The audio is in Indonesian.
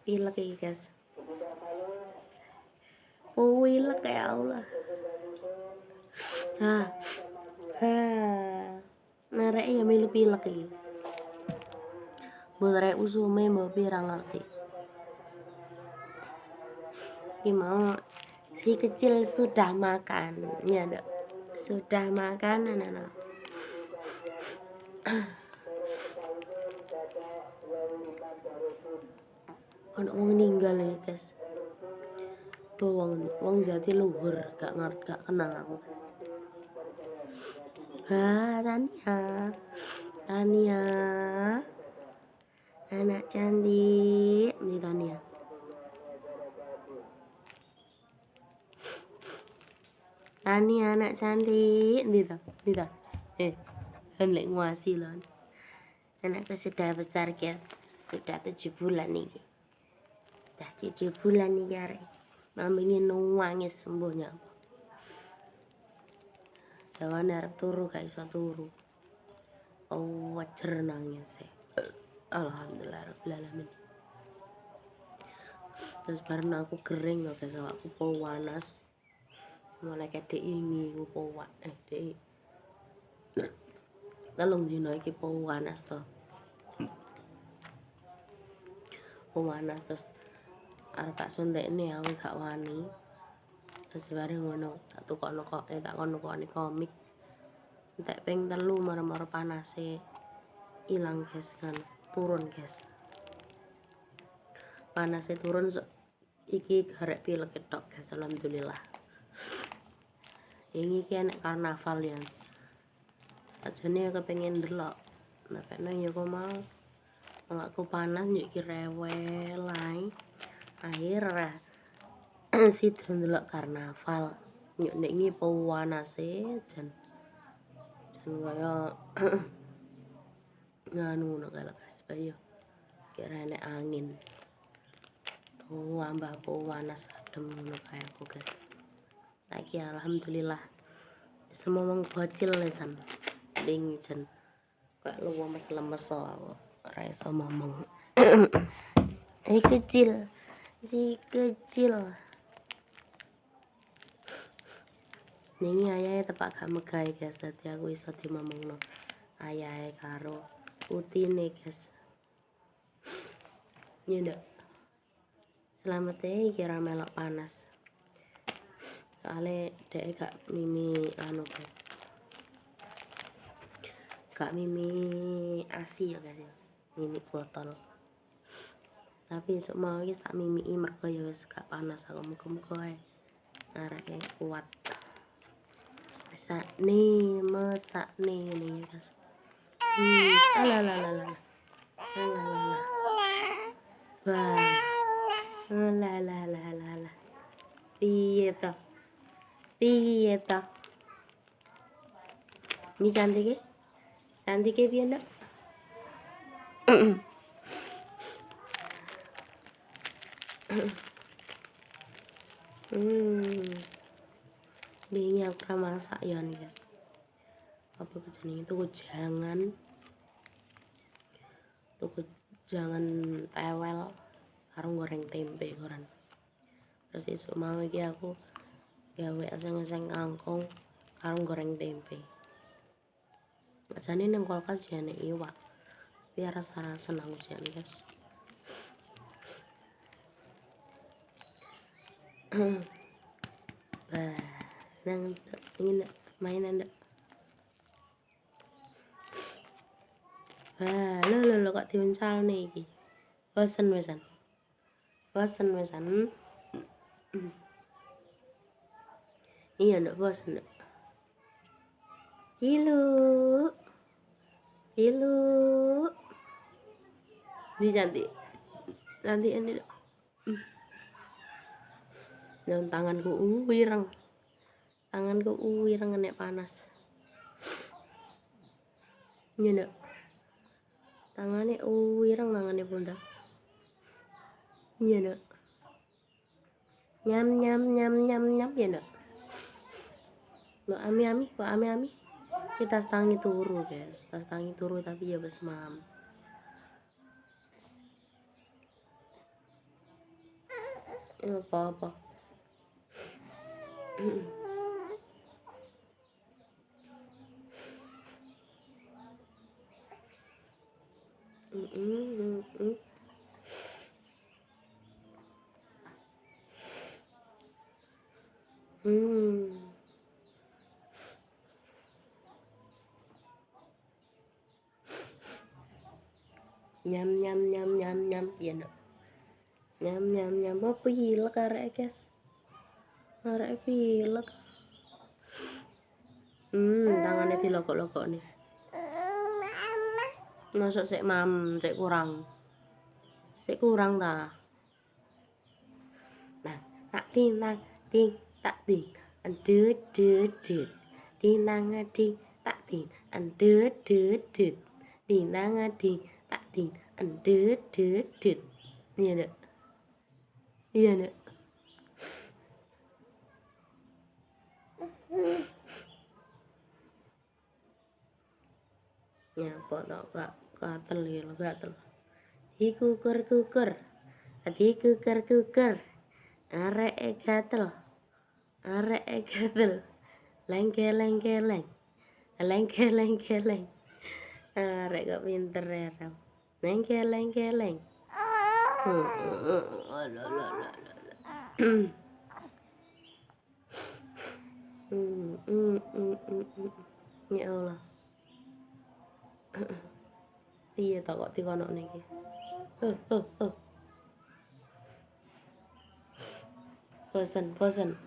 Pilek iki guys. Pilek ya Allah. Ha. Narek ya milu pilek iki. Mbok rek usume mbok pirang ngerti. Iki mau si kecil sudah makan. Ya, Dok. Sudah makan anak-anak. Ono wong ninggal ya, guys. Wong jati luhur, gak kenal aku. Tania. Anak cantik, nih Tania. Tania anak cantik, nih ta. Hendak nguasi loh. Anakku sudah besar, guys. Sudah 7 bulan nih. Sudah 7 bulan nih, Kare. Mami ingin nangis sembuhnya. Jawane arep turu gak iso turu. Wajar nangis sih. Alhamdulillah rabbil alamin. Terus bareng aku kering loh guys, aku panas. Mulai kayak ini aku pawan dek. Telung dino iki panas to. Panas terus arep tak suntekne aku gak wani. Terus bareng ngono tak tukokno tak kono-kono komik. Entek ping 3 marah-marah panase ilang guys kan, turun guys. Panasnya turun iki garek pilek ketok guys, alhamdulillah. Ini iki enek karnaval ya. Ajane kepengen ndelok. Nepekno ya kok mau. Aku panas yo iki rewel ae. Akhir sido ndelok karnaval. Yo nek iki panase jan kaya nganu ngono kalau guys, bayo kira enek angin. Ambah panas adem ngono kaya aku guys. Lagi alhamdulillah. Semua wong bocil lesan. Ding jan kayak lu lemes-lemes aku ora iso ngomong. Si kecil. Ning ayahe tepak gak megahe guys, dadi aku iso dimomongno ayahe karo putine guys. Ya ndak. Selamat kira melok panas. Soale dhek gak mimi anu guys. Gak mimi ASI ya guys ya. Mimi botol. Tapi esuk mau iki tak mimiki mergo ya wis gak panas aku muga-muga ae areke kuat. Masak nih guys. Alah. Wah. Alah. Piye to? Ini cantik piye ndak? Ini aku pernah masak ya nih guys. Apa kejadian itu jangan tewel karo goreng tempe koran. Terus esuk mau iki aku gawe aseng-aseng kangkung karo goreng tempe. Ajane nang kulkas ya nek iwak. Biar rasa-rasa nang ujian guys. Nang ingin mainan ndak? Lo kok diuncal nih iki. Bosen wesan. Iya ndak bosen ndak. Cilu. Ini cantik ini ndak. Dan tanganku uwireng nek panas. Iya ndak. Tangannya uwireng tangannya bunda. Iya ndak. Nyam ya ndak. Kok ami-ami. Kita tangi turu guys. Tas tangi turu tapi ya wis mam. Apa-apa. Nhâm nhâm nhâm nhâm nhâm vậy nè. Nhâm nhâm nhâm apa pilek arek guys. Arek pilek. Tangannya dilokok-lokok nih. Masuk sik mam, sik kurang. Sik kurang ta. Nah, tak ting nang ting tak ting. Andut dut dut. Ting nang ting tak ting. Andut dut dut. Ting nang ting tak ting. Andut dut dut. Iya nek. Iya nek. Nyapa tok gak gatel ya gatel. Di kukur-kukur. Di kukur-kukur. Arek gatel. Arek gatel. Lengke-lengke-leng. Lengke-lengke-leng. Arek kok pinter ya ram. Lengke-lengke-leng. Ya Allah. Iya tak kok dikono niki. Bosen.